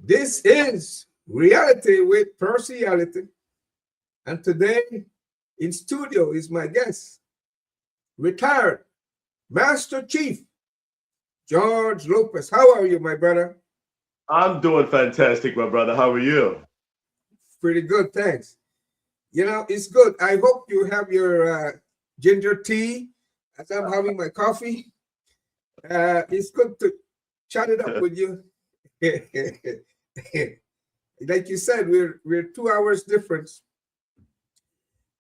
This is Reality with Partiality. And today in studio is my guest, retired Master Chief George Lopez. How are you, my brother? I'm doing fantastic, my brother. How are you? Pretty good, thanks. You know, it's good. I hope you have your ginger tea as I'm having my coffee. It's good to chat it up with you. Like you said, we're 2 hours difference.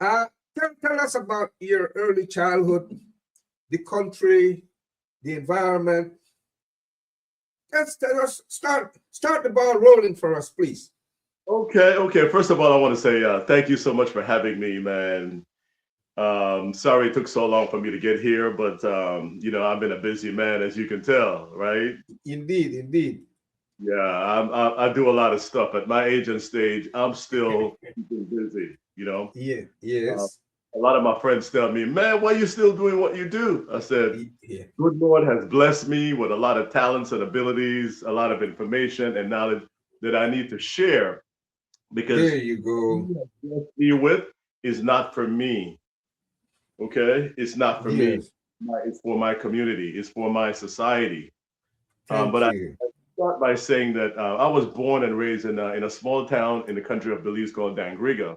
Uh, tell us about your early childhood, the country, the environment. Let's start the ball rolling for us, please. Okay. First of all, I want to say thank you so much for having me, man. Sorry it took so long for me to get here, but I've been a busy man, as you can tell, right? Indeed. Yeah, I do a lot of stuff at my age and stage. I'm still keeping busy, Yeah, Uh, yes. a lot of my friends tell me, man, why are you still doing what you do? I said, Yeah. good Lord has blessed me with a lot of talents and abilities, a lot of information and knowledge that I need to share There because you what go. he has blessed me with is not for me. Okay, it's not for me. Yes. It's for my community. It's for my society. Thank But I you. start by saying that I was born and raised in a small town in the country of Belize called Dangriga.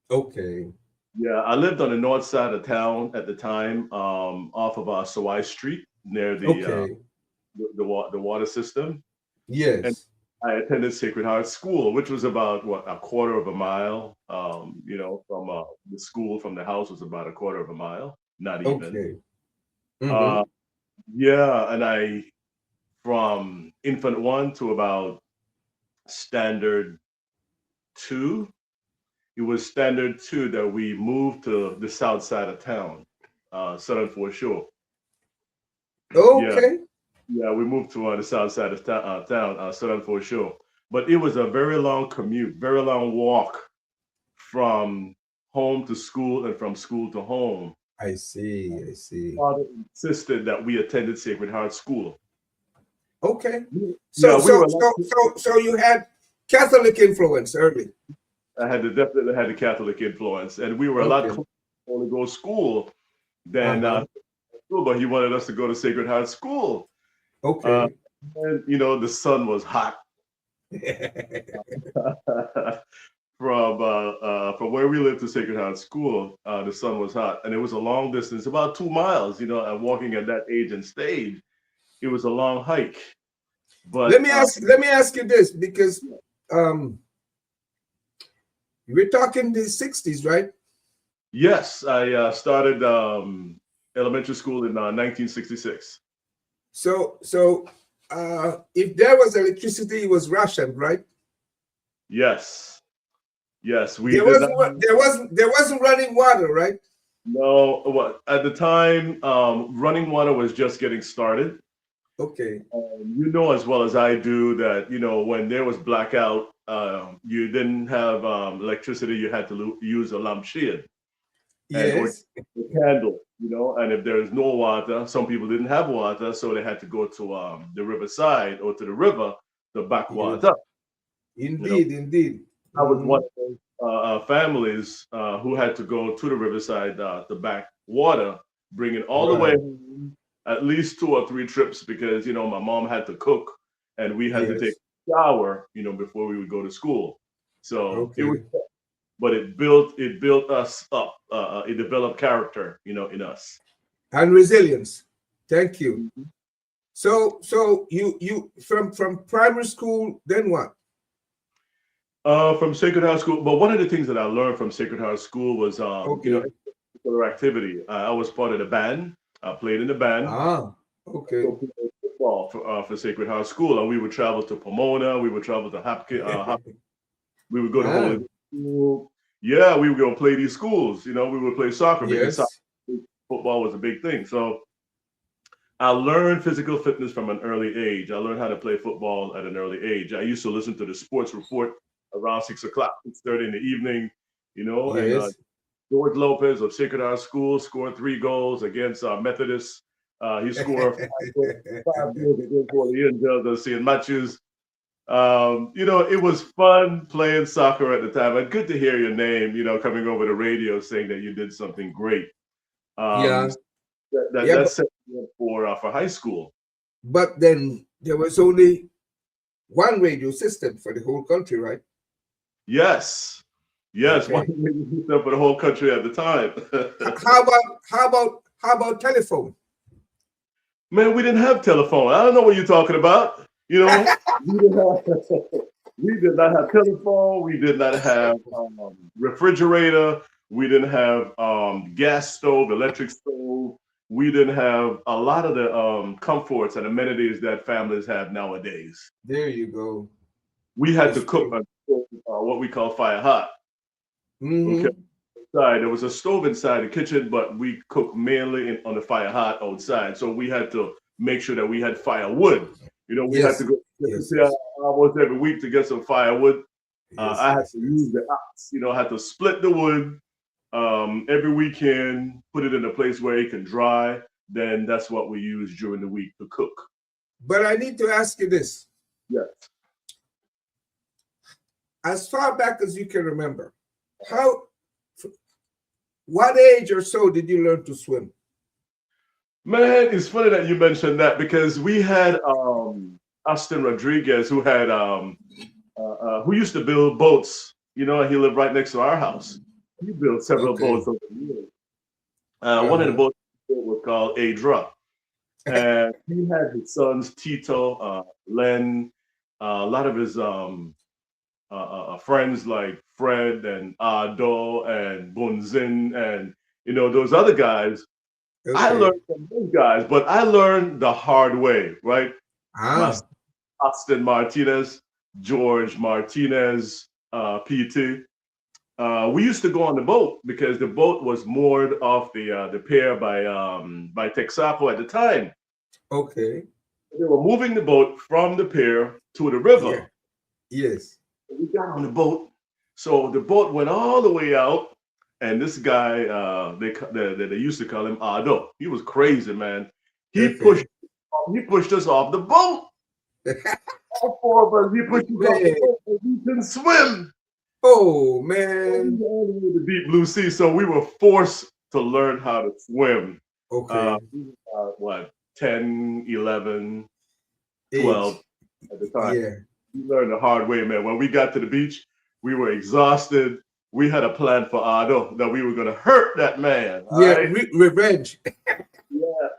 Okay. Yeah, I lived on the north side of town at the time, off of Sawai Street near Okay. the water system, and Yes. I attended Sacred Heart School, which was about what a quarter of a mile. From the school from the house was about a quarter of a mile, not even. Okay. Uh, Mm-hmm. yeah, and I from infant one to about standard two. It was standard two that we moved to the south side of town, Southern Foreshore. Yeah, Okay. yeah, we moved to the south side of town, Southern Foreshore. But it was a very long commute, very long walk from home to school and from school to home. I see. I see. Father insisted that we attended Sacred Heart School. Okay. Yeah, So we so were so lucky. so so you had Catholic influence early. Definitely had the Catholic influence, and we were a lot Okay. closer to Holy Ghost school than Uh-huh. school. But he wanted us to go to Sacred Heart School, uh, Okay. and the sun was hot from where we lived to Sacred Heart School. The sun was hot, and it was a long distance, about 2 miles. And walking at that age and stage, it was a long hike. let But me ask let me ask you this because um we're talking the 60s, right? yes, I started elementary school in 1966. So if there was electricity, it was rationed, right? Yes, yes, we There did not. wasn't there wasn't running water, right? No, what at the time, running water was just getting started. Okay. You know as well as I do that when there was blackout, you didn't have electricity. You had to use a lampshade or Yes. a candle. And if there is no water, some people didn't have water, so they had to go to the riverside or to the river to back Yes. water. You know, Indeed. I was Hmm. one of those families who had to go to the riverside to back water, bring it all the way Right. home, at least 2 or 3 trips, because my mom had to cook and we had to take Yes. a shower, before we would go to school. So it was, Okay. but it built us up. It developed character, in us. And resilience. Thank you. Mhm. So you from primary school, then what? From Sacred Heart School, but one of the things that I learned from Sacred Heart School was, Okay. extracurricular activity. I was part of the band. I played in the band. Ah, So okay. played football for Sacred Heart School, and we would travel to Pomona. We would travel to we would go to Ah, Holy School. Yeah, we would go play these schools. We would play soccer because yes. football was a big thing. So I learned physical fitness from an early age. I learned how to play football at an early age. I used to listen to the sports report around 6 o'clock, 6:30 in the evening, and Yes. George Lopez of Sacred Heart School scored 3 goals against Methodist. He scored 5 goals against Holy Angels of St. Matthews. It was fun playing soccer at the time. And good to hear your name, coming over the radio saying that you did something great. Um, Yeah, yeah, that set me up for high school. but then there was only one radio system for the whole country, right? Yes, yes, one Okay. for the whole country at the time. How about telephone? Man, we didn't have telephone. I don't know what you're talking about. We didn't have, we did not have telephone. We did not have refrigerator. We didn't have gas stove, electric stove. We didn't have a lot of the comforts and amenities that families have nowadays. There you go. We had to It's cook true. on what we call fire hot. Okay. Mm-hmm. Inside, there was a stove inside the kitchen, but we cooked mainly on the fire hot outside. So we had to make sure that we had firewood. We had to Yes, go yes, to yes, almost every week to get some firewood. yes, I had yes, to yes. use the axe, I had to split the wood every weekend, put it in a place where it can dry. Then that's what we use during the week to cook. But I need to ask you this. Yes. As far back as you can remember, how, what age or so did you learn to swim? Man, it's funny that you mentioned that because we had Austin Rodriguez who used to build boats. And he lived right next to our house. He built several Okay. boats over the years. One of the Uh-huh. boats was called Adra. And he had his sons, Tito, Len, a lot of his friends like Fred and Ado and Bunzin and, those other guys. I Okay. learned from those guys, but I learned the hard way, right? My Ah, Austin Martinez, George Martinez, PT. We used to go on the boat because the boat was moored off the pier by Texaco at the time. okay. They were moving the boat from the pier to the Yeah. river. Yes. We got on the boat, so the boat went all the way out, and this guy, they used to call him Ado. He was crazy, man. He pushed Okay. he pushed us off the boat. All four of us, he pushed us off the Man. boat, and we couldn't swim. Oh, We man. were all the way to the deep blue sea, so we were forced to learn how to swim. Okay. We were, what, 10, 11, 12 Age. at the time. Yeah. We learned the hard way, man. When we got to the beach, we were exhausted. We had a plan for Ado that we were going to hurt that man. All Yeah. right. Revenge. Yeah.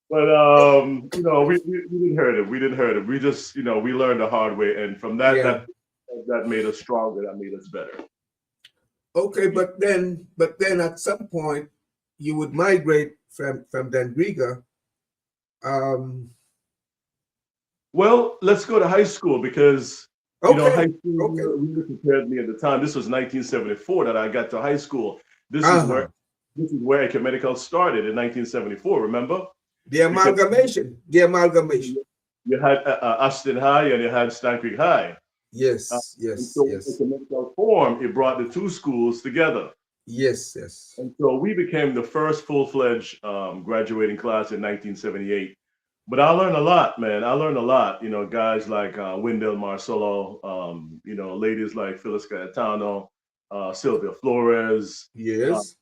But we didn't hurt him. We didn't hurt him. We just we learned the hard way, and from that Yeah. that made us stronger. That made us better. Okay, but then at some point you would migrate from Dandriga. Um, Well, let's go to high school because high okay, school okay. really prepared me at the time. This was 1974 that I got to high school. This is Uh-huh. where ecumenical started in 1974. Remember? The Because amalgamation. The amalgamation. you had Austin High and you had Stan Creek High. Yes, And yes, so in yes, ecumenical form, it brought the two schools together. yes, yes. And so we became the first full-fledged graduating class in 1978. But I learned a lot, man. I learned a lot. Guys like Wendell Marcelo, ladies like Phyllis Cayetano, Sylvia Flores, uh, Yes,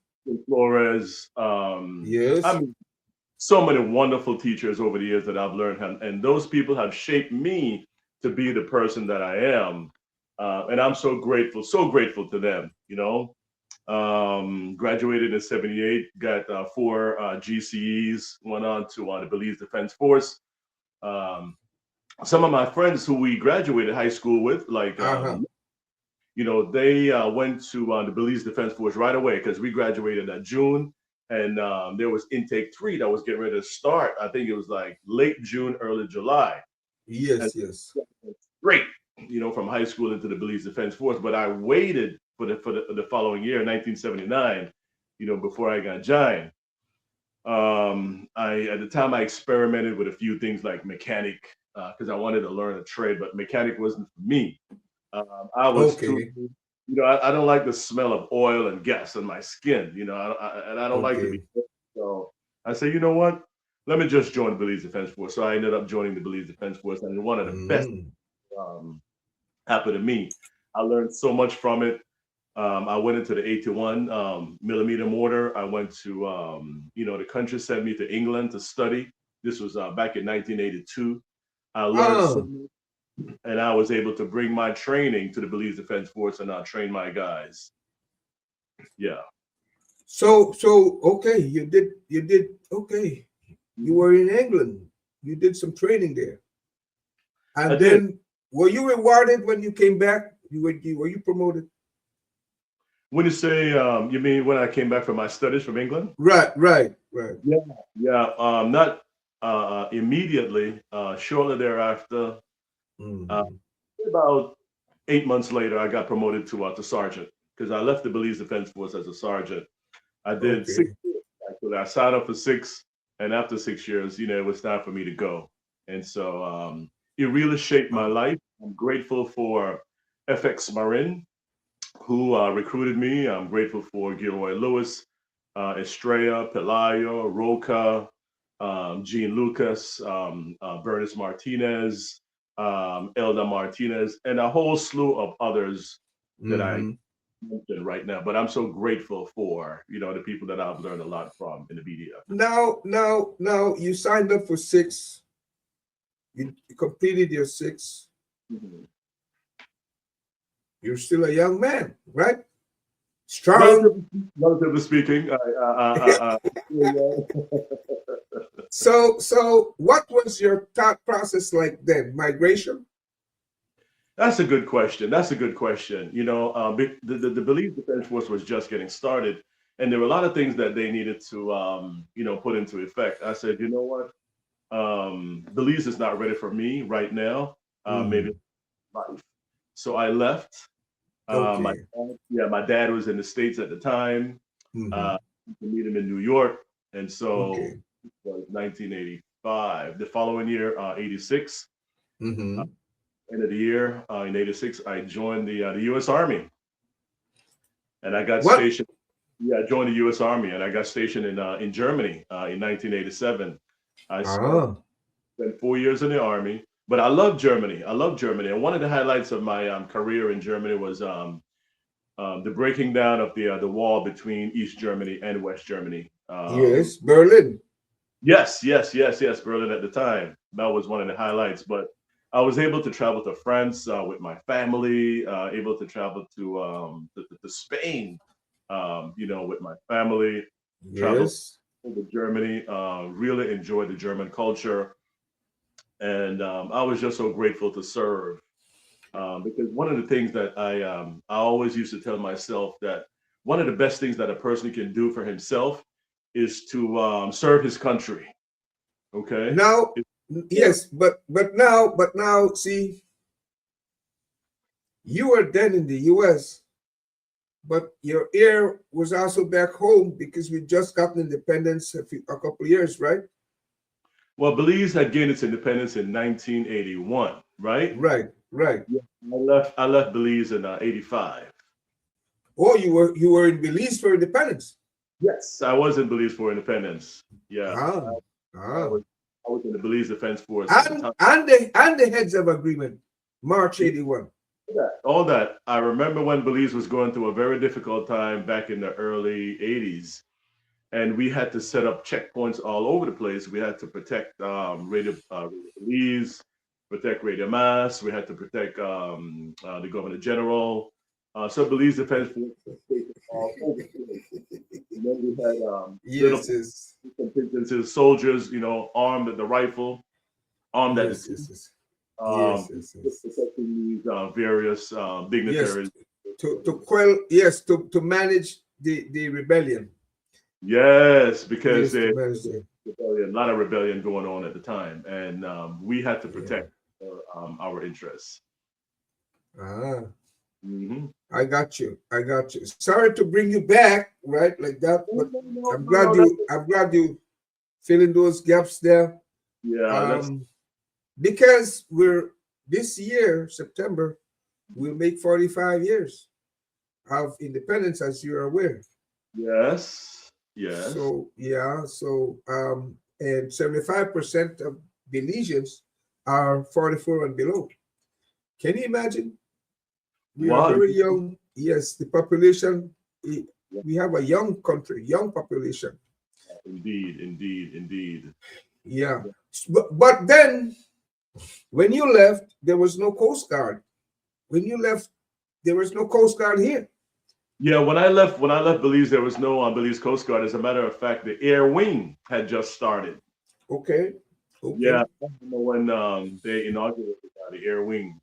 Flores. I yes. mean, so many wonderful teachers over the years that I've learned, and those people have shaped me to be the person that I am. And I'm so grateful to them. Graduated in '78, got 4 GCEs, went on to the Belize Defense Force. Um, some of my friends who we graduated high school with, like, Uh-huh. they went to the Belize Defense Force right away because we graduated in June. And there was intake 3 that was getting ready to start. I think it was like late June, early July. And Yes, yes. great, from high school into the Belize Defense Force. But I waited for the following year, 1979, before I got joined. At the time I experimented with a few things like mechanic because I wanted to learn a trade, but mechanic wasn't for me. I was too, Okay, I don't like the smell of oil and gas on my skin, and I don't like to be. okay. So I say, you know what? let me just join the Belize Defense Force. So I ended up joining the Belize Defense Force, and one of the best Mm. happened to me. I learned so much from it. I went into the 81 millimeter mortar. I went to, the country sent me to England to study. This was back in 1982. I learned so Oh, much, and I was able to bring my training to the Belize Defense Force, and I train my guys. Yeah. so okay, you did okay. You Mhm. were in England. You did some training there, I and did. then were you rewarded when you came back? Were you promoted? When you say, you mean when I came back from my studies from England? Right, right, right. Yeah, yeah. Not immediately. Shortly thereafter, uh, Hmm. about 8 months later, I got promoted to sergeant because I left the Belize Defense Force as a sergeant. I did six Okay. years actually. I signed up for six, and after 6 years, it was time for me to go. And so it really shaped my Oh. life. I'm grateful for FX Marin, who recruited me. I'm grateful for Gilroy Lewis, Estrella, Pelayo, Roca, Gene Lucas, Bernice Martinez, Elda Martinez, and a whole slew of others that I Hmm. mentioned right now. But I'm so grateful for the people that I've learned a lot from in the media. Now, you signed up for six. You completed your six. Mhm. You're still a young man, right? Strong. Relatively speaking, yeah. So what was your thought process like then? Migration? That's a good question. That's a good question. The Belize Defense Force was just getting started, and there were a lot of things that they needed to, put into effect. I said, you know what? Belize is not ready for me right now. Maybe Hmm. life. So I left. Okay. My dad was in the States at the time. Uh, Hmm. to meet him in New York, and so Okay. it was 1985. The following year, 86. Hmm. End of the year in '86, I joined the U.S. Army, and I got What? stationed. Yeah, I joined the U.S. Army, and I got stationed in Germany in 1987. I Ah. spent 4 years in the Army, but I love Germany. I love Germany, and one of the highlights of my career in Germany was the breaking down of the wall between East Germany and West Germany. Yes, Berlin. Yes, yes, yes, yes. Berlin at the time. That was one of the highlights. But I was able to travel to France with my family, able to travel to Spain, with my family, travel Yes. to Germany, really enjoyed the German culture. And I was just so grateful to serve because one of the things that I always used to tell myself that one of the best things that a person can do for himself is to serve his country. Okay. Now, Yeah. yes, but now, see, you were then in the U.S., but your ear was also back home because we just gotten independence a couple of years, right? Well, Belize had gained its independence in 1981, right? Right, right. Yeah. I left Belize in '85. Oh, you were in Belize for independence. Yes, I was in Belize for independence. Yeah, Ah, I ah. was I was in the Belize Defense Force at the And time. the heads of agreement, March Yeah, 81. all that. I remember when Belize was going through a very difficult time back in the early '80s, and we had to set up checkpoints all over the place. We had to protect Radio Belize, protect Radio Mass. We had to protect the Governor General. So Belize Defense Force was stationed all over the place. And then we had little Yes, yes, contingencies, soldiers, armed with the rifle, armed at the yes, teeth, yes, yes, um, yes, yes, yes. protecting these various Yes, dignitaries. to quell, yes, to manage the rebellion. Yes, because Yes, to there's manage the, a lot of rebellion going on at the time, and we had to yeah. protect our interests. Ah, Hmm. I got you. I got you. Sorry to bring you back, right, like that, No, but no, no, I'm no, glad no, you. I'm glad you filling those gaps there. yeah, that's Um, because we're this year, September, we'll make 45 years of independence, as you're aware. yes, yes. So yeah, so and 75% of Belizeans are 44 and below. Can you imagine? We are Wow. very young. Yes, the population, we have a young country, young population. Indeed. Yeah. But then when you left, there was no Coast Guard. When you left, there was no Coast Guard here. Yeah, when I left Belize, there was no Belize Coast Guard. As a matter of fact, the Air Wing had just started. Okay. Yeah, I remember when they inaugurated the Air Wing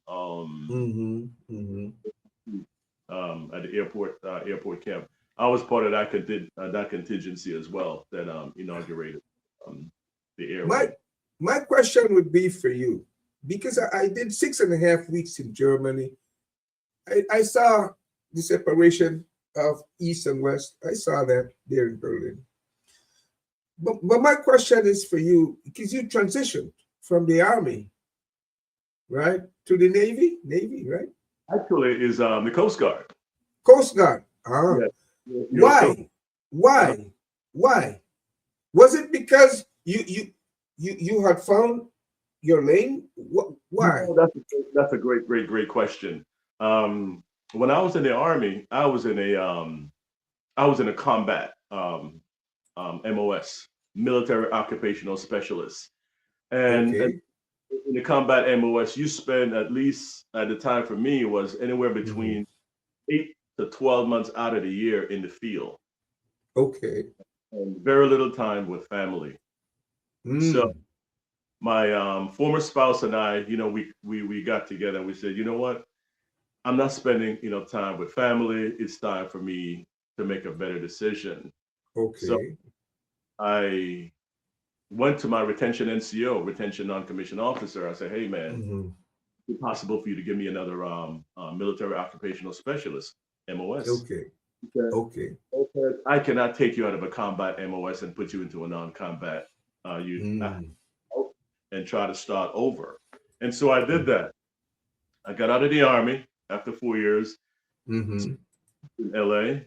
at the airport camp. I was part of that contingency as well that inaugurated the Air Wing. My question would be for you, because I did 6.5 weeks in Germany. I saw the separation of East and West. I saw that there in Berlin. But my question is for you, because you transitioned from the Army, right, to the Navy, right? Actually, is the Coast Guard. Coast Guard. Yes. Why? Was it because you had found your lane? Why? That's a great question. When I was in the Army, I was in a combat MOS, military occupational specialist, and Okay. in the combat MOS, you spend at least at the time for me was anywhere between 8 to 12 months out of the year in the field. Okay. And very little time with family. So my former spouse and I, we got together and we said, you know what? I'm not spending, time with family. It's time for me to make a better decision. Okay. So I went to my retention NCO, retention non-commissioned officer. I said, hey man, is it possible for you to give me another military occupational specialist, MOS? Okay. Okay. I cannot take you out of a combat MOS and put you into a non-combat and try to start over. And so I did that. I got out of the Army after 4 years in LA.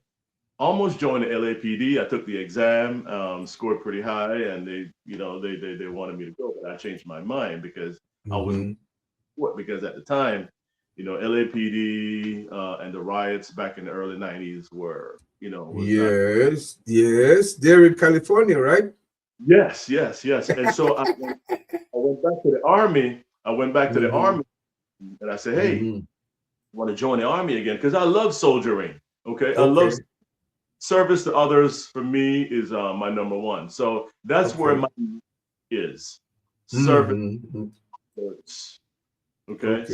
Almost joined the LAPD. I took the exam, scored pretty high, and they wanted me to go, but I changed my mind because I was because at the time, LAPD and the riots back in the early 90s were, yes, they're in California, right? Yes. And so I went back to the Army. And I said, hey, I want to join the Army again because I love soldiering. Okay. I love service to others. For me is my number one. So that's where my is service. Okay.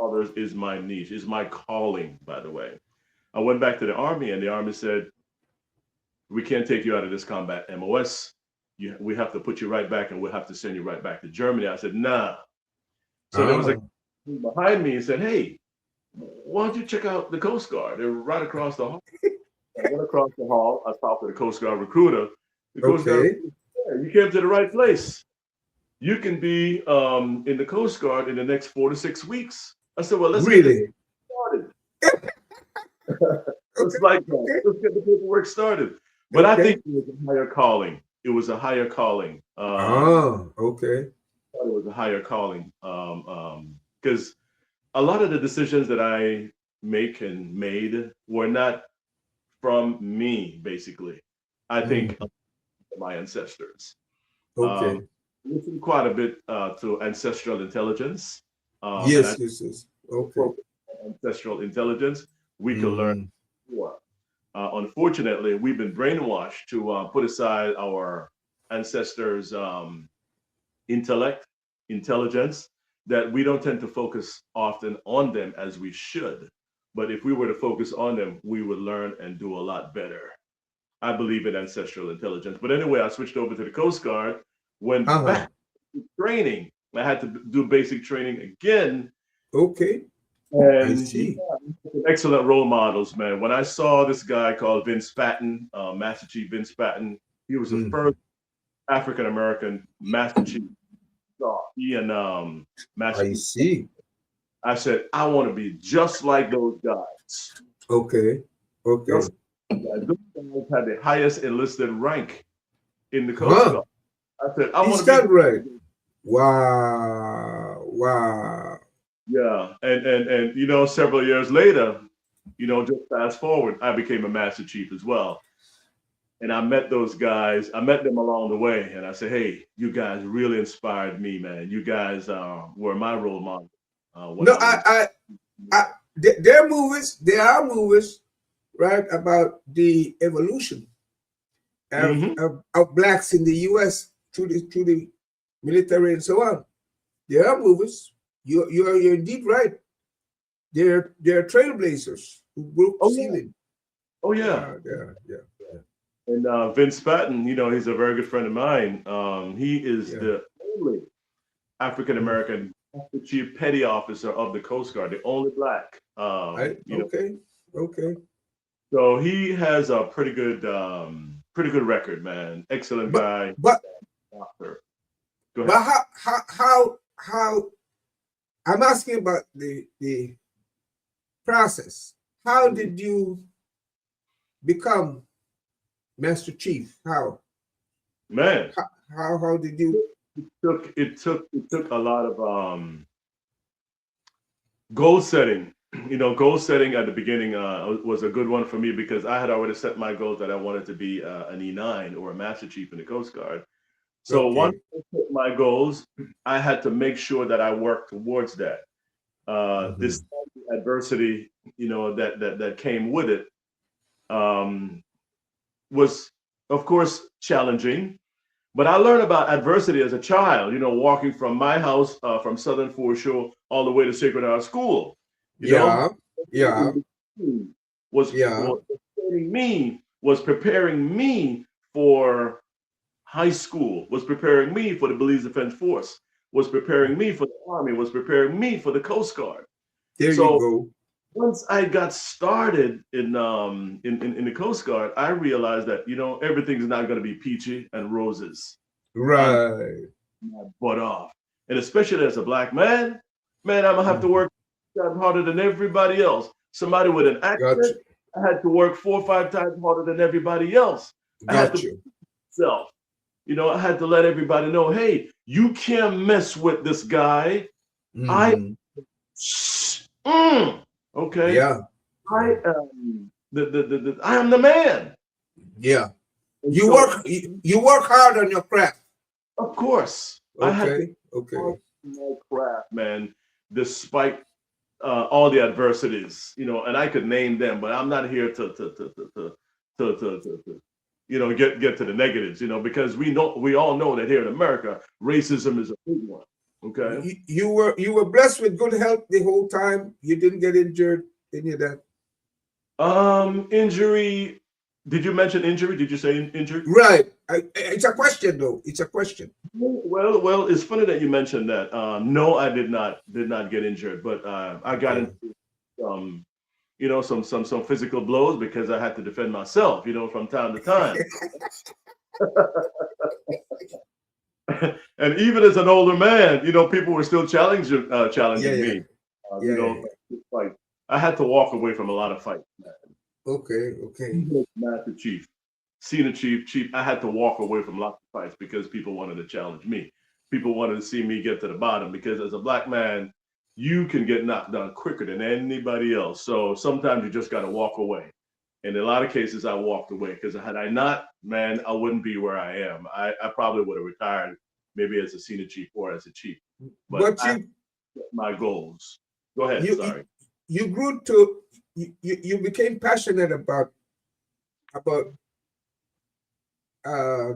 Others is my niche, is my calling, by the way. I went back to the Army and the Army said, we can't take you out of this combat MOS. We have to put you right back and we'll have to send you right back to Germany. I said, nah. So there was a guy behind me and said, hey, why don't you check out the Coast Guard? They're right across the hall. I went across the hall. I talked to the Coast Guard recruiter. The Coast Guard, you came to the right place. You can be in the Coast Guard in the next 4 to 6 weeks. I said, well, let's get it started. Let's get the paperwork started. But I think it was a higher calling. It was a higher calling. It was a higher calling because a lot of the decisions that I make and made were not from me, basically. I think my ancestors. Listen quite a bit to ancestral intelligence. Yes. Ancestral intelligence, we can learn more. Unfortunately, we've been brainwashed to put aside our ancestors' intelligence, that we don't tend to focus often on them as we should. But if we were to focus on them, we would learn and do a lot better. I believe in ancestral intelligence. But anyway, I switched over to the Coast Guard, went back to training. I had to do basic training again. And I see. Excellent role models, man. When I saw this guy called Vince Patton, Master Chief Vince Patton, he was the first African American Master Chief. He and Master Chief. I see. I said, I want to be just like those guys. Those guys had the highest enlisted rank in the Coast Guard. I said, I He want to be. stand right. Wow. Wow. Yeah, and you know, several years later, you know, just fast forward, I became a Master Chief as well. And I met those guys. I met them along the way, and I said, "Hey, you guys really inspired me, man. You guys were my role model when No, I was." there are movies. There are movies, right, about the evolution Hmm. of blacks in the U.S. through the military and so on. There are movies. You're indeed right. They're trailblazers who broke the Oh yeah. ceiling. Oh yeah. Yeah. And Vince Patton, you know, he's a very good friend of mine. He is Yeah. the only African Mm. American chief petty officer of the Coast Guard, the only black. You know, Okay. so he has a pretty good record, man. Excellent But guy. but Doctor. Go ahead. but how I'm asking about the process. How did you become Master Chief? Man, How did you? it took a lot of goal setting. You know, goal setting at the beginning was a good one for me because I had already set my goals that I wanted to be an E9 or a Master Chief in the Coast Guard. So once Okay. I set my goals, I had to make sure that I worked towards that. This Mhm. adversity, you know, that came with it, um, was, of course, challenging. But I learned about adversity as a child, you know, walking from my house from Southern Foreshore all the way to Sacred Heart School. You know, Yeah. Yeah. Yeah. was preparing me for high school, was preparing me for the Belize Defense Force, was preparing me for the Army, was preparing me for the Coast Guard. There you So go. once I got started in the Coast Guard, I realized that, you know, everything's not going to be peachy and roses. I'm Right. my butt off, and especially as a black man, I'm gonna have to Mhm. work harder than everybody else. Somebody with an Got accent, you. I had to work 4 or 5 times harder than everybody else. I had Got to you. self, you know, I had to let everybody know, hey, you can't mess with this guy. I Hmm. mm, okay. Yeah. I am I am the man. Yeah. And You so, work. You work hard on your craft. of course, I had to Okay. Okay. work my craft, man, despite all the adversities, you know, and I could name them, but I'm not here to you know, get to the negatives, you know, because we all know that here in America, racism is a big one. Okay. You were blessed with good health the whole time. You didn't get injured. Any of that? Injury. Did you mention injury? Did you say injury? Right. It's a question, though. It's a question. Well, it's funny that you mentioned that. No, I did not get injured, but I got Okay. into some, you know, some physical blows because I had to defend myself, you know, from time to time. And even as an older man, you know, people were still Yeah. challenging Yeah. me. You Yeah. know, like I had to walk away from a lot of fights. Okay. Okay. Even as Master Chief, Senior Chief, I had to walk away from lots of fights because people wanted to challenge me. People wanted to see me get to the bottom because as a black man, you can get knocked down quicker than anybody else. So sometimes you just got to walk away. In a lot of cases, I walked away because had I not, man, I wouldn't be where I am. I probably would have retired maybe as a senior chief or as a chief. But But I set my goals. Go ahead. you Sorry. you grew to you became passionate about uh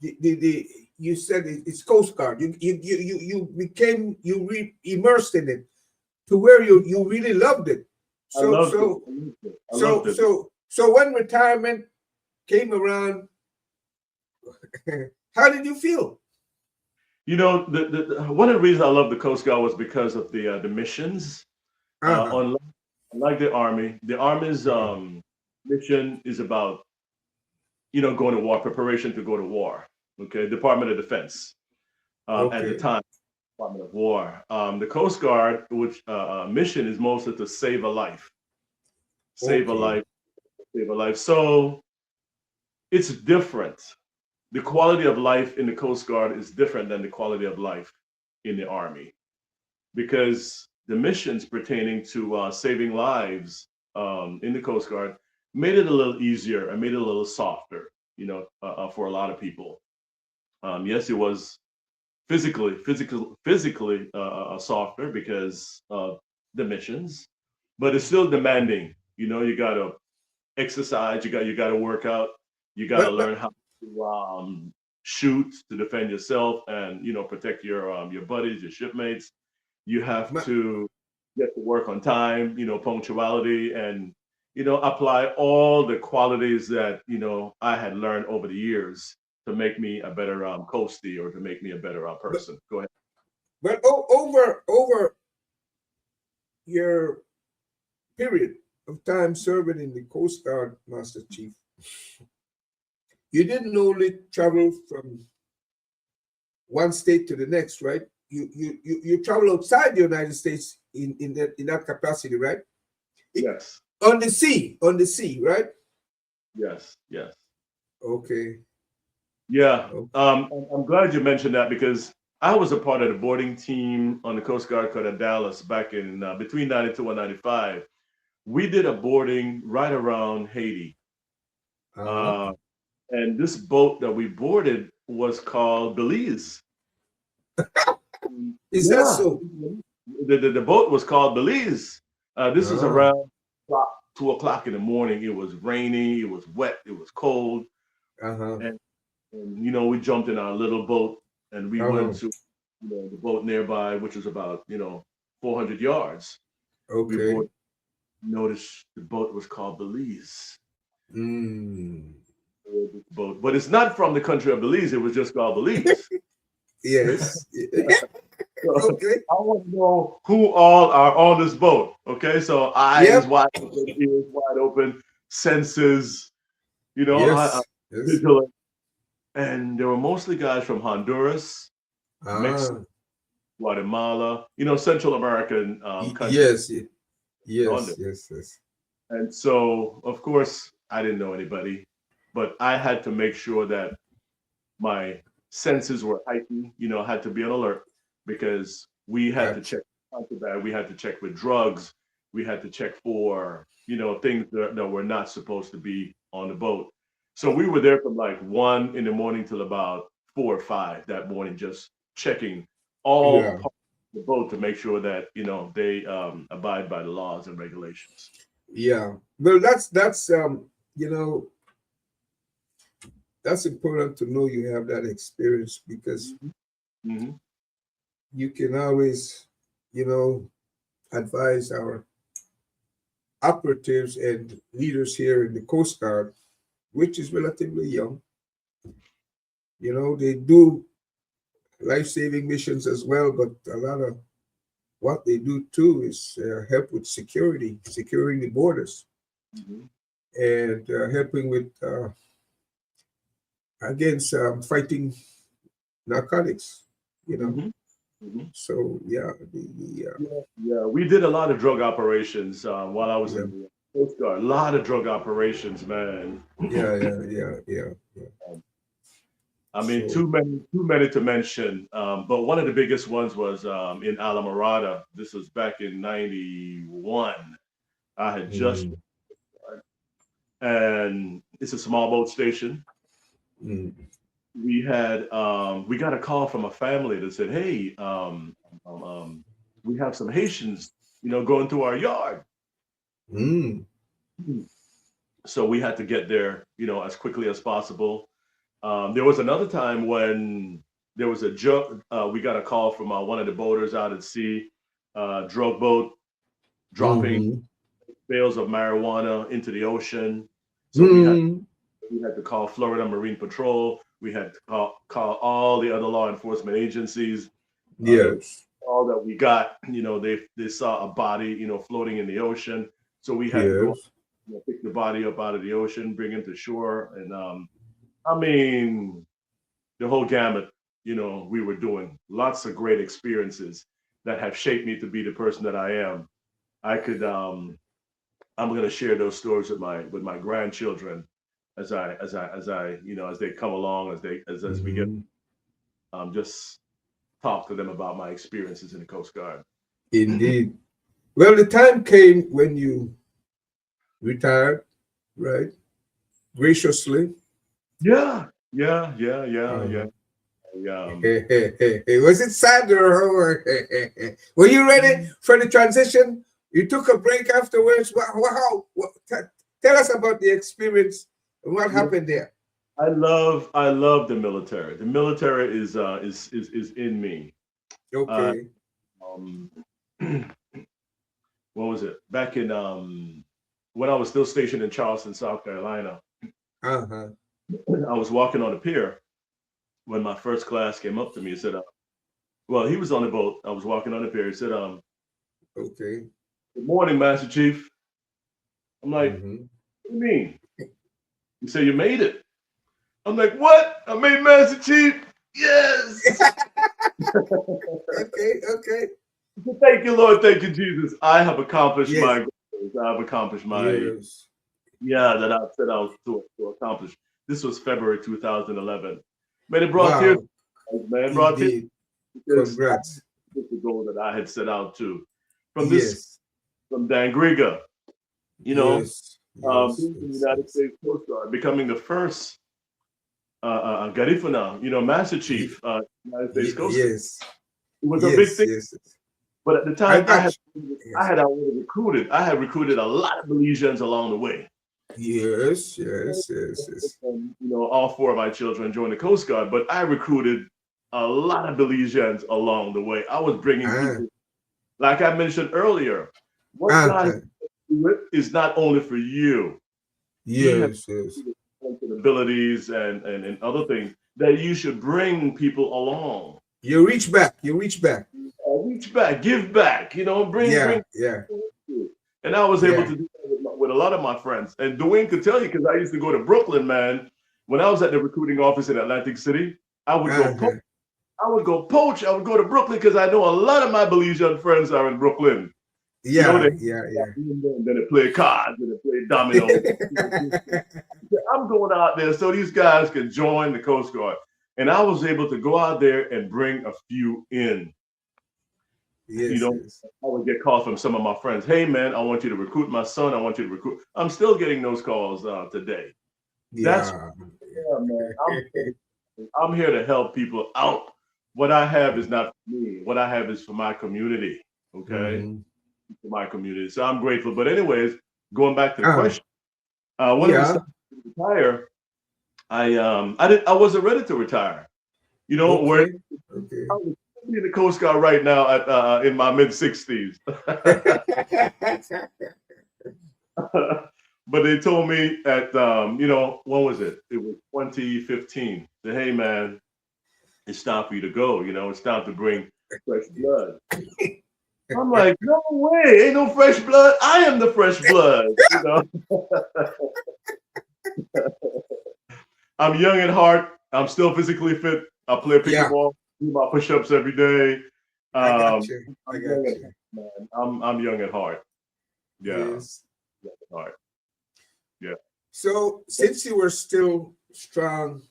the you said it's Coast Guard. You became immersed in it to where you really loved it. I So loved it. so I loved it. I so loved it. so so when retirement came around, how did you feel? You know, one of the reasons I love the Coast Guard was because of the missions. Uh-huh. Unlike the Army, the Army's Uh-huh. mission is about, you know, going to war, preparation to go to war. Okay, Department of Defense at the Okay. time, Department of War. The Coast Guard, which mission is mostly to save a life, save a Okay. life, save a life. So it's different. the quality of life in the Coast Guard is different than the quality of life in the Army, because the missions pertaining to saving lives in the Coast Guard made it a little easier and made it a little softer, for a lot of people. Yes, it was physically softer because of the missions, but it's still demanding. You got to exercise, you got to work out, you got to But learn how to shoot to defend yourself and protect your buddies, your shipmates. You have my, to get to work on time, punctuality, and apply all the qualities that I had learned over the years to make me a better coastie, or to make me a better but, person. Go ahead. but over your period of time serving in the Coast Guard, Master Chief, you didn't only travel from one state to the next, right? You travel outside the United States in that capacity, right? Yes, On the sea, right? yes. Okay. Yeah, Okay. I'm glad you mentioned that, because I was a part of the boarding team on the Coast Guard called at Dallas back in between 92 and 95. We did a boarding right around Haiti. Uh-huh. Uh, and this boat that we boarded was called Belize. Is that Yeah, so? the boat was called Belize. This was Ah, around 2 o'clock in the morning. It was rainy, it was wet, it was cold. uh-huh. And we jumped in our little boat and we went Uh-huh. to the boat nearby, which was about 400 yards. We Okay. boarded, noticed the boat was called Belize. Mm. Boat, but it's not from the country of Belize. It was just called Belize. Yes. So Okay. I want to know who all are on this boat. Okay, so eyes Yep. wide open, ears wide open, senses, Yes. Yes. vigilant. And there were mostly guys from Honduras, Mexico, Ah. Guatemala, Central American countries Yes. on there. Yes. Yes. Yes. And so, of course, I didn't know anybody, but I had to make sure that my senses were heightened, had to be on alert, because we had to Gotcha. check contraband, we had to check with drugs, we had to check for, things that were not supposed to be on the boat. So we were there from like 1 in the morning till about 4 or 5 that morning, just checking all Yeah. parts of the boat to make sure that, they abide by the laws and regulations. Yeah. Well, you know, that's important to know you have that experience because Hmm. you can always, you know, advise our operatives and leaders here in the Coast Guard, which is relatively young. They do life-saving missions as well, but a lot of what they do too is help with security, securing the borders, Hmm. and helping with against fighting narcotics. You know, Hmm. Hmm. so yeah, the Yeah, we did a lot of drug operations while I was yeah, in the Coast Guard. A lot of drug operations, man. yeah. I mean, So too many to mention. But one of the biggest ones was in Alamorada. This was back in '91. I had just, mm, and it's a small boat station. mm, We got a call from a family that said, "Hey, we have some Haitians, going through our yard." mm, So we had to get there, as quickly as possible. There was another time when there was we got a call from one of the boaters out at sea, drug boat dropping mm, bales of marijuana into the ocean. So mm. we had to call Florida Marine Patrol. We had to call all the other law enforcement agencies. The Yes, all that we got, they saw a body, floating in the ocean. So we had to go, yes, pick the body up out of the ocean, bring him to shore, and I mean, the whole gamut, we were doing lots of great experiences that have shaped me to be the person that I am. I could, I'm going to share those stories with my grandchildren as they come along, as we get just talk to them about my experiences in the Coast Guard. Indeed. Well, the time came when you retired, right? Graciously. Yeah. Was it sad or were you ready for the transition? You took a break afterwards. Tell us about the experience and what happened there. I love the military. The military is in me. Okay. Um, what was it? Back in when I was still stationed in Charleston, South Carolina. Uh-huh. I was walking on the pier when my first class came up to me and said, well, he was on the boat. I was walking on the pier. He said, okay. Good morning, Master Chief. I'm like, What do you mean? He said, you made it. I'm like, what? I made Master Chief? Yes. Okay. Thank you, Lord. Thank you, Jesus. I have accomplished Yes. my goals. I have accomplished my that I set out to accomplish. This was February 2011. Man, it brought tears. Man, brought tears. Congrats. This is the goal that I had set out to. From Dan Griga, being in the United States Coast Guard, becoming the first Garifuna, Master Chief, United States Coast Guard. It was a big thing. But at the time, I had already recruited. I had recruited a lot of Belizeans along the way. Yes. All four of my children joined the Coast Guard, but I recruited a lot of Belizeans along the way. I was bringing people, like I mentioned earlier, what God is not only for you. Yes. Abilities and other things that you should bring people along. You reach back. Reach back, give back. Bring. And I was able to do that with a lot of my friends. And Dwayne could tell you, because I used to go to Brooklyn, man. When I was at the recruiting office in Atlantic City, I would go poach. I would go to Brooklyn because I know a lot of my Belizean friends are in Brooklyn. Yeah. Then they play cards and they play dominoes. I'm going out there so these guys can join the Coast Guard. And I was able to go out there and bring a few in. I would get calls from some of my friends. Hey, man, I want you to recruit my son. I want you to recruit. I'm still getting those calls today. Man. I'm here to help people out. What I have is not for me. What I have is for my community. Okay. For my community. So I'm grateful. But anyways, going back to the question, when I started to retire, I wasn't ready to retire. I was in the Coast Guard right now at in my mid-60s. But they told me at when was it? It was 2015. Said, hey man, it's time for you to go. It's time to bring fresh blood. I'm like, no way, ain't no fresh blood. I am the fresh blood. I'm young at heart. I'm still physically fit. I play pickle ball, do my push-ups every day. I got you. I'm young at heart. Yeah. Yes. Young at heart. Yeah. So since you were still strong,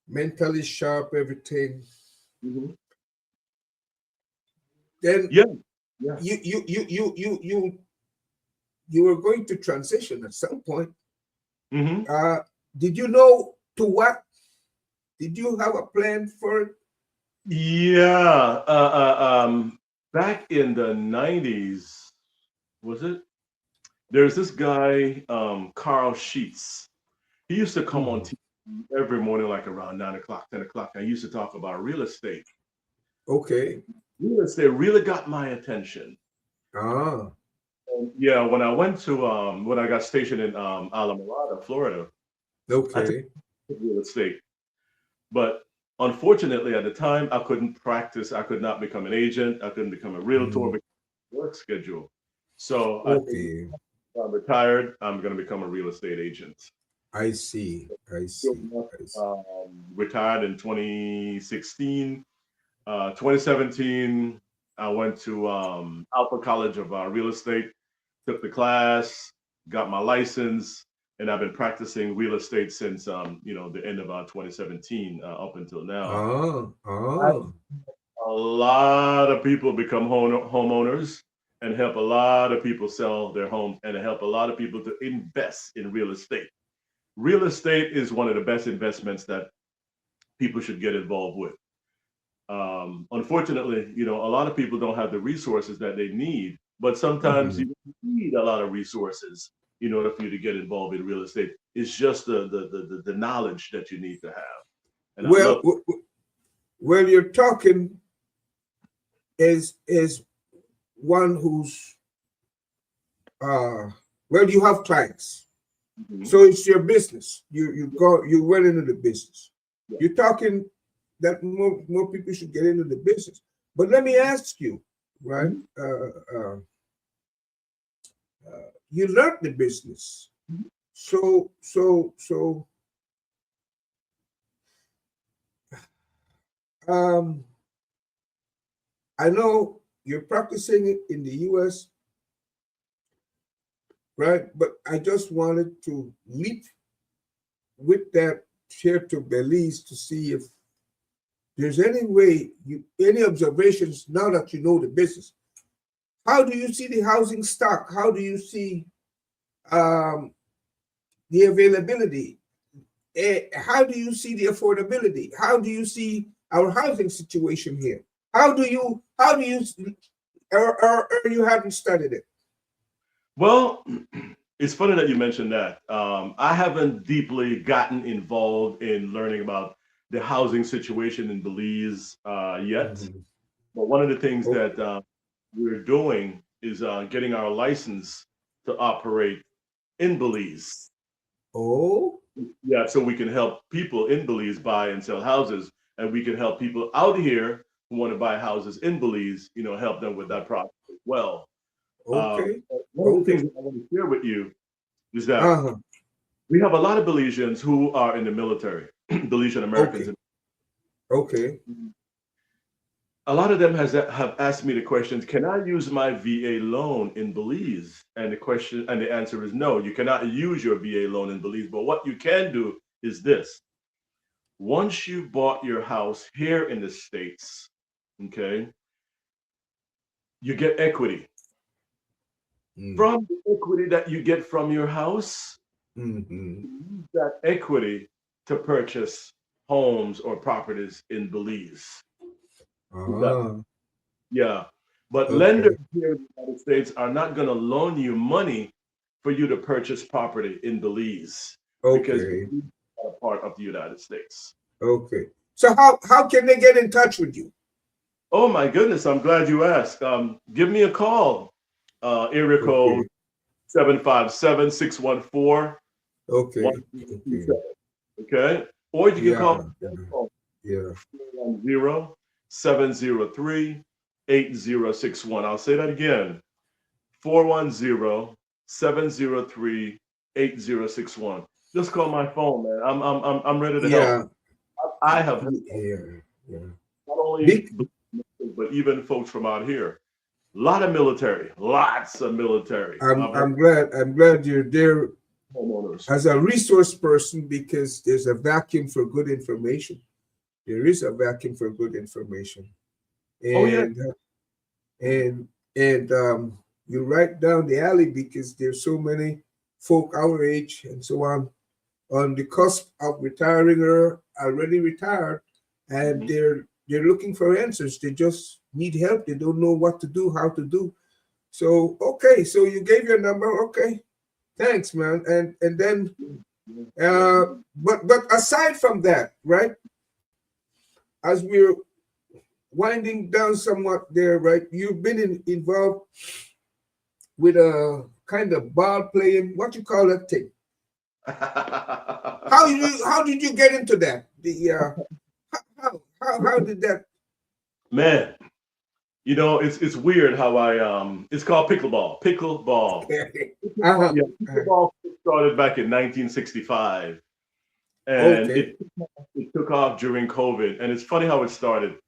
mentally sharp, everything, then you were going to transition at some point. Did you know to what? Did you have a plan for it? Yeah. Back in the 90s, was it? There's this guy, Carl Sheets. He used to come on TV every morning, like around 9 o'clock, 10 o'clock. I used to talk about real estate. Okay. Real estate really got my attention. And when I went to when I got stationed in Alamorada, Florida. Okay. I took real estate. But unfortunately, at the time, I couldn't practice. I could not become an agent. I couldn't become a realtor because of the work schedule. So I'm retired. I'm going to become a real estate agent. I see. Retired in 2016. 2017, I went to Alpha College of Real Estate, took the class, got my license, and I've been practicing real estate since the end of 2017 up until now. Oh. A lot of people become homeowners and help a lot of people sell their homes and help a lot of people to invest in real estate. Real estate is one of the best investments that people should get involved with. Unfortunately, a lot of people don't have the resources that they need, but sometimes you need a lot of resources in order for you to get involved in real estate. It's just the knowledge that you need to have. And well, you're talking is one who's you have clients, so it's your business. You went into the business. Yeah. You're talking that more people should get into the business. But let me ask you, right? You learned the business, so I know you're practicing it in the U.S., right? But I just wanted to leap with that here to Belize to see if there's any way, any observations now that you know the business. How do you see the housing stock? How do you see the availability? How do you see the affordability? How do you see our housing situation here? How do you, or you haven't studied it? Well, it's funny that you mentioned that. I haven't deeply gotten involved in learning about the housing situation in Belize yet. But one of the things that we're doing is getting our license to operate in Belize. Oh? Yeah, so we can help people in Belize buy and sell houses, and we can help people out here who want to buy houses in Belize, help them with that process as well. Okay. One of the things that I want to share with you is that we have a lot of Belizeans who are in the military, Belizean Americans. Okay. A lot of them have asked me the questions, can I use my VA loan in Belize? And the answer is no, you cannot use your VA loan in Belize. But what you can do is this. Once you bought your house here in the States, okay, you get equity. From the equity that you get from your house, use that equity to purchase homes or properties in Belize. Yeah, but lenders here in the United States are not going to loan you money for you to purchase property in Belize because Belize is not a part of the United States. Okay. So how can they get in touch with you? Oh my goodness, I'm glad you asked. Give me a call. Area code 757-614. Okay. Okay. Or you can call 410-703-8061. I'll say that again. 410-703-8061. Just call my phone, man. I'm ready to help. I have not only but even folks from out here. Lots of military. I'm glad you're there as a resource person, because there's a vacuum for good information. There is a vacuum for good information. And you're right down the alley, because there's so many folk our age and so on the cusp of retiring or already retired, and they're looking for answers. They just need help. They don't know what to do, how to do. So so you gave your number. Okay, thanks, man. And then but aside from that, right, as we're winding down somewhat there, right, you've been involved with a kind of ball playing, what you call that thing? How did you get into that? How did that? Man, it's weird how it's called Pickle Ball. Pickle Ball. Pickle Ball started back in 1965, and it took off during COVID. And it's funny how it started.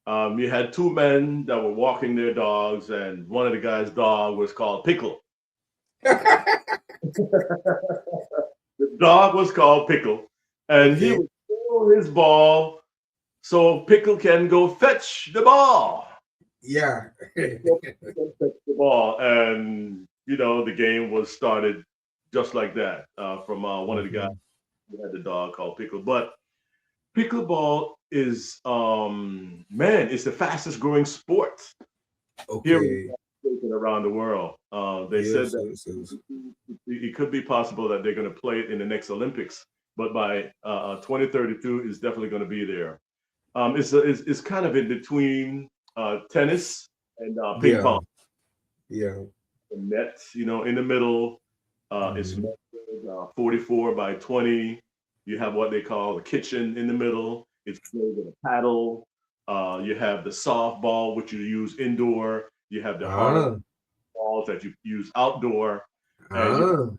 You had two men that were walking their dogs, and one of the guys' dog was called Pickle. dog was called Pickle, and he Okay. would throw his ball so Pickle can go fetch the ball. Yeah. Go fetch the ball, and the game was started just like that from one of the guys Mhm. who had the dog called Pickle. But pickleball is man, it's the fastest growing sport here in the Okay. United States and around the world. They said Yes, that yes, yes. it could be possible that they're going to play it in the next Olympics, but by 2032, it's definitely going to be there. It's kind of in between tennis and ping Yeah, pong. yeah. The net, in the middle, it's Mhm. measured 44 by 20. You have what they call the kitchen in the middle. It's played with a paddle. You have the softball, which you use indoor. You have the harder Ah, balls that you use outdoor, and you ah. have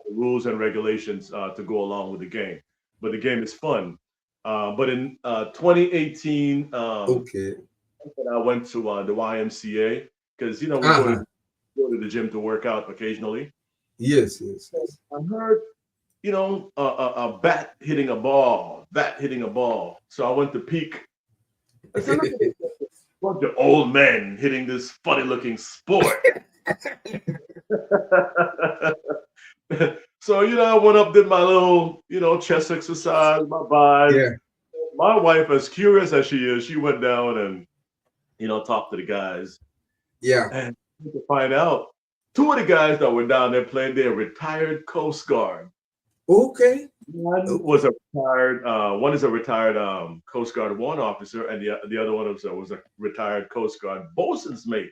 the rules and regulations to go along with the game. But the game is fun. But in 2018, Okay. I went to the YMCA because we Uh-huh. go to the gym to work out occasionally. Yes, yes, yes. I heard a bat hitting a ball. So I went to peek. I said, look at this bunch of old men hitting this funny looking sport. So, I went up, did my little, chest exercise, my vibes. Yeah, My wife, as curious as she is, she went down and, talked to the guys. yeah. And to find out, two of the guys that were down there playing, they're retired Coast Guard. Okay. One Okay. was a retired, one is a retired Coast Guard warrant officer, and the other one was a retired Coast Guard bosun's mate.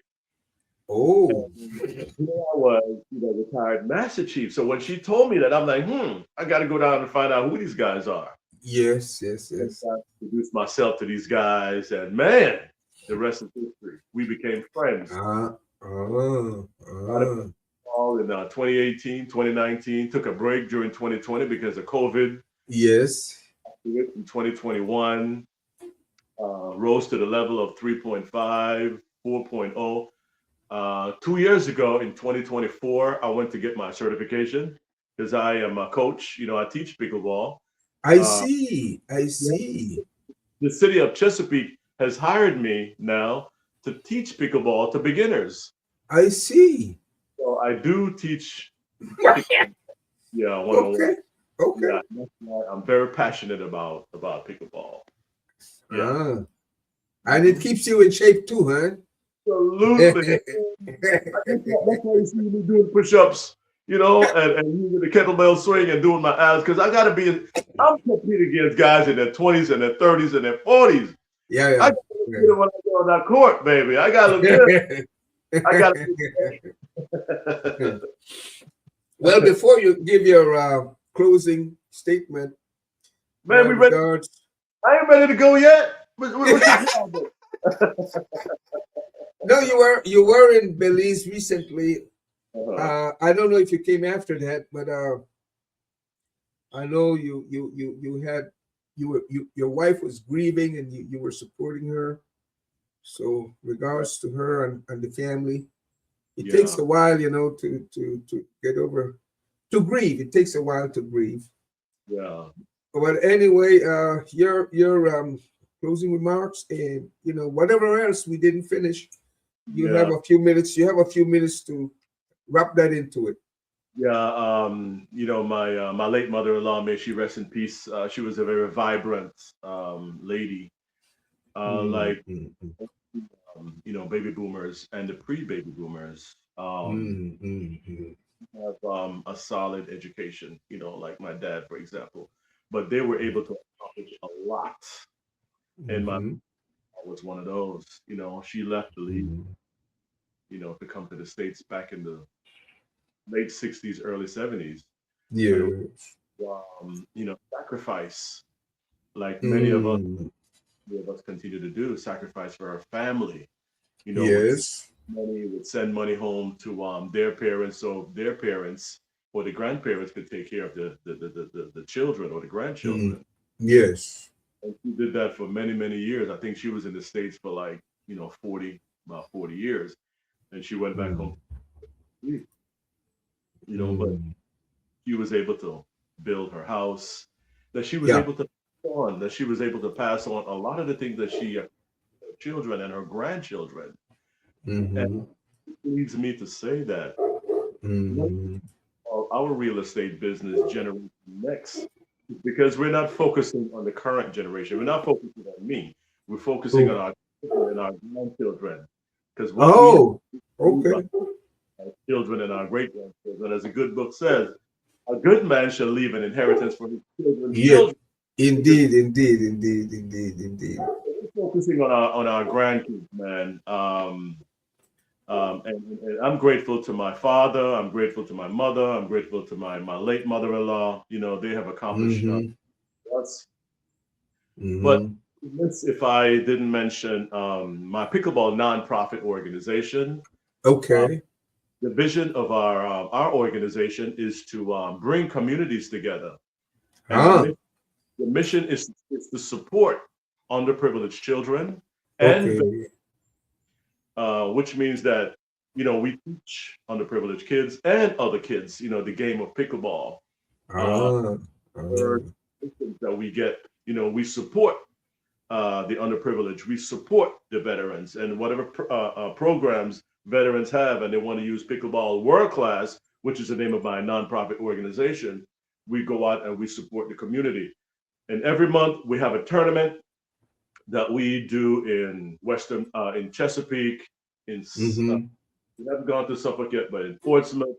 Oh. And here I was, retired Master Chief. So when she told me that, I'm like, I got to go down and find out who these guys are. Yes, yes, And yes. I introduced myself to these guys, and man, the rest is history. We became friends. Ah, ah, Started ah. all in 2018, 2019, took a break during 2020 because of COVID. Yes. In 2021, rose to the level of 3.5, 4.0. 2 years ago in 2024, I went to get my certification because I am a coach. I teach pickleball. I Uh, see. I yeah, see. the city of Chesapeake has hired me now to teach pickleball to beginners. I see. So I do teach, yeah, one-on-one. Okay. Okay. Yeah, that's why I'm very passionate about pickleball. Yeah, Ah. And it hmm keeps you in shape too, huh? absolutely. That's why you see me doing push-ups, and using the kettlebell swing and doing my abs because I got to be. I'm competing against guys in their 20s and their 30s and their 40s. Yeah, I yeah. got to look good when I go on that court, baby. I got to look good. I got to. Well, before you give your closing statement, my Man, we ready? regards. I ain't ready to go yet. What's your problem? No, you were in Belize recently. Uh-huh. I don't know if you came after that, but I know you had your wife was grieving and you were supporting her. So regards to her and the family. It takes Yeah, a while, to get over to grieve. It takes a while to grieve. yeah, But anyway, your closing remarks and whatever else we didn't finish, you have yeah. a few minutes. You have a few minutes to wrap that into it. Yeah, my late mother-in-law, may she rest in peace. She was a very vibrant lady, Mm, like mm, mm, baby boomers and the pre-baby boomers mm, mm, mm. have a solid education. Like my dad, for example, but they were able to accomplish a lot. And my mom Mhm, was one of those. She left Belize, mhm. to come to the States back in the late '60s, early '70s, and Yes. sacrifice like Mm, many of us continue to do, sacrifice for our family. Would yes. would send money home to their parents, so their parents or the grandparents could take care of the children or the Mm, grandchildren. yes. And she did that for many, many years. I think she was in the States for like, 40 years. And she went back home, Mm, but mm, she was able to. build her house, that she was Yeah. able to pass on a lot of the things that she children and her grandchildren. And Mm-hmm. it leads me to say that Mm-hmm. our real estate business generation next, because we're not focusing on the current generation. We're not focusing on me. We're focusing on Oh. our children and our grandchildren. Because what we Oh. leave Okay. behind our children and our great grandchildren, as a good book says, a good man shall leave an inheritance for his children's Yeah. children. Because Indeed. Indeed. Indeed. Indeed. Indeed. we're focusing on our grandkids, man. And I'm grateful to my father. I'm grateful to my mother. I'm grateful to my late mother-in-law. You know, they have accomplished Mm-hmm. lots. But Mm-hmm. if I didn't mention my pickleball nonprofit organization, uh, Okay. the vision of our organization is to bring communities together, and Ah. the mission is to support underprivileged children, and Okay. which means that we teach underprivileged kids and other kids the game of pickleball. Uh, Ah. Ah. or that we get, we support the underprivileged. We support the veterans and whatever programs veterans have, and they want to use pickleball world class, which is the name of my nonprofit organization. We go out and we support the community. And every month we have a tournament that we do in Chesapeake, Mm-hmm. we haven't gone to Suffolk yet, but in Portsmouth,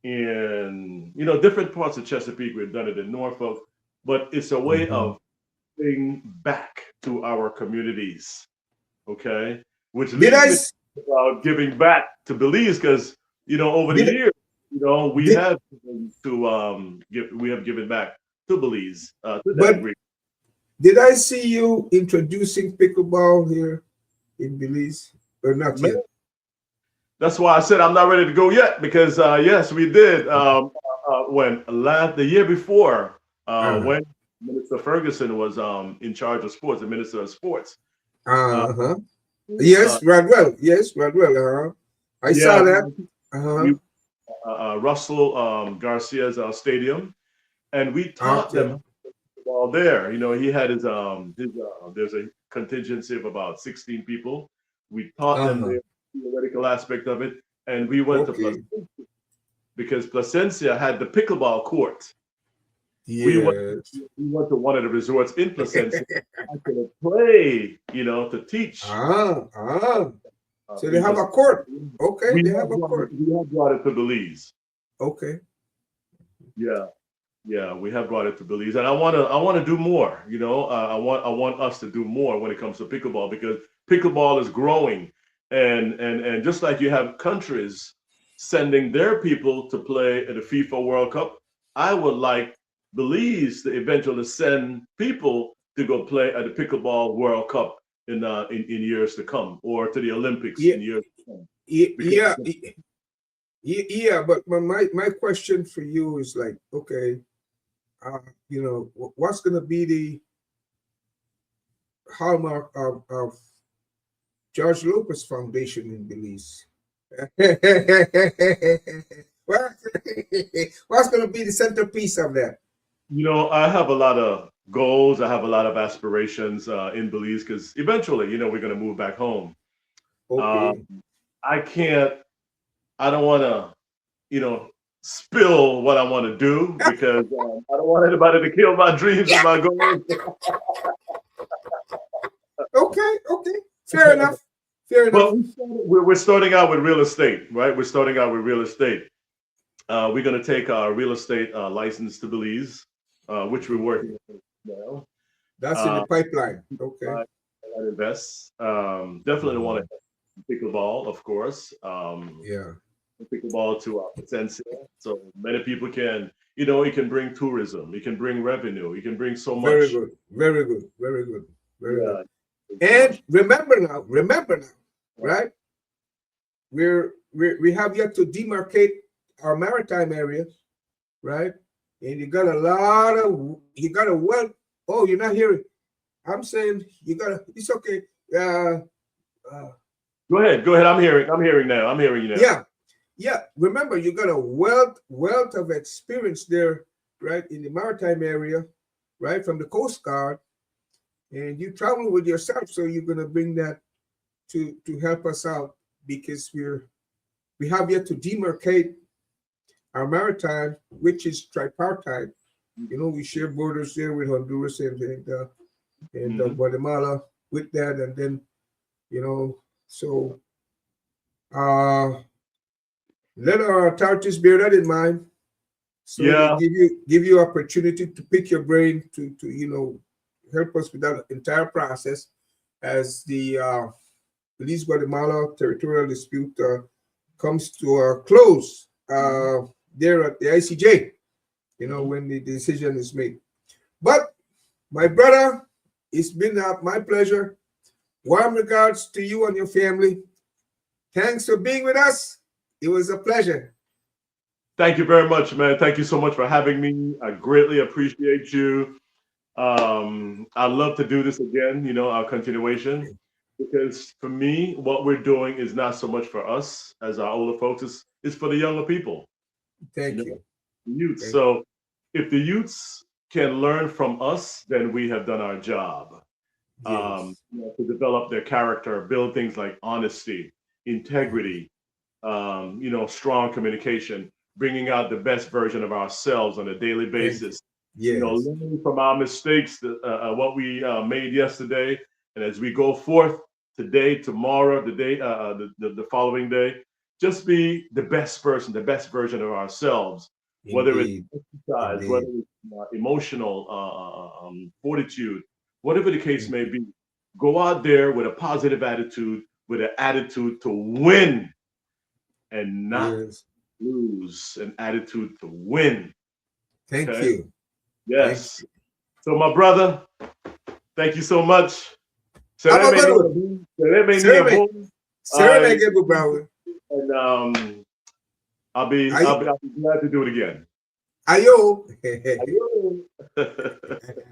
in different parts of Chesapeake. We've done it in Norfolk, but it's a way Mm-hmm. of giving back to our communities. Okay, which Did leads I? me about giving back to Belize, because over the Did years, we did have we have given back to Belize to that but degree. did I see you introducing pickleball here in Belize or not Man, yet? that's why I said I'm not ready to go yet, because yes, we did when the year before, Uh, when Minister Ferguson was in charge of sports, the Minister of Sports. Uh, uh-huh. uh, Yes, Radwell. Yes, Radwell. Uh-huh. I saw yeah, that. Uh-huh. we Russell Garcia's stadium, and we taught Okay. them all there. He had his there's a contingency of about 16 people. We taught them Uh-huh. the theoretical aspect of it, and we went to Okay. because Placencia had the pickleball court. We went Yes. we went to one of the resorts in Placencia. I could play, to teach Ah, ah. So they in have a Placencia. court. Okay, they have a court. We have brought it to Belize. Okay. Yeah. Yeah, we have brought it to Belize, and I want to do more. I want us to do more when it comes to pickleball, because pickleball is growing, and just like you have countries sending their people to play at the FIFA World Cup, I would like Belize to eventually send people to go play at the pickleball World Cup in years to come, or to the Olympics Yeah, in years to come, because yeah, yeah. But my question for you is like, okay, what's going to be the hallmark of George Lopez Foundation in Belize? What- What's going to be the centerpiece of that? I have a lot of goals. I have a lot of aspirations in Belize, because eventually, we're going to move back home. Uh, Okay. I can't, I don't want to, spill what I want to do, because I don't want anybody to kill my dreams and my goals. Okay. Okay. Fair enough. Fair enough. But we're starting out with real estate, right? We're starting out with real estate. We're going to take our real estate license to Belize, which we're Okay. working on now. That's in the Uh, pipeline. Okay. I invest. Definitely want Mhm. to pickleball, of course. Yeah. Pickleball to Potencia, so many people can, it can bring tourism, it can bring revenue, it can bring so Very much. good. Very good. Very good. Very good. Yeah, so And much. remember now, right? We have yet to demarcate our maritime areas, right? And you got a well. Oh, you're not hearing. I'm saying it's okay. Uh, Go ahead. I'm hearing now. I'm hearing you now. yeah, yeah. Remember, you got a wealth of experience there, right, in the maritime area, right, from the Coast Guard, and you travel with yourself, so you're going to bring that to help us out, because we have yet to demarcate our maritime, which is tripartite. You know, we share borders there with Honduras and Guatemala with that, and then, you know, so let our authorities bear that in mind. So they Yeah. give you opportunity to pick your brain to you know, help us with that entire process as the Belize Guatemala territorial dispute comes to a close there at the ICJ, you know, when the decision is made. But my brother, it's been my pleasure. Warm regards to you and your family. Thanks for being with us. It was a pleasure. Thank you very much, man. Thank you so much for having me. I greatly appreciate you. I'd love to do this again, you know, our continuation, because for me, what we're doing is not so much for us as our older folks, it's for the younger people, Thank you you. know, the youth. Thank So if the youths can learn from us, then we have done our job. Yes. You know, to develop their character, build things like honesty, integrity, you know, strong communication, bringing out the best version of ourselves on a daily Thank you. basis. You know, Yes. learning from our mistakes, what we made yesterday, and as we go forth today, tomorrow, the day, the following day, just be the best person, the best version of ourselves. Whether it's Indeed. exercise, whether Indeed. it's emotional fortitude, whatever the case may be, go out there with a positive attitude, with an attitude to win and not Yes. lose, an attitude to win. Thank Okay. you. Thank Yes. you. So, my brother, thank you so much. Have a good one. Serve I Serve Brown. and I'll be Ayo. glad to do it again. Ayo. Ayo.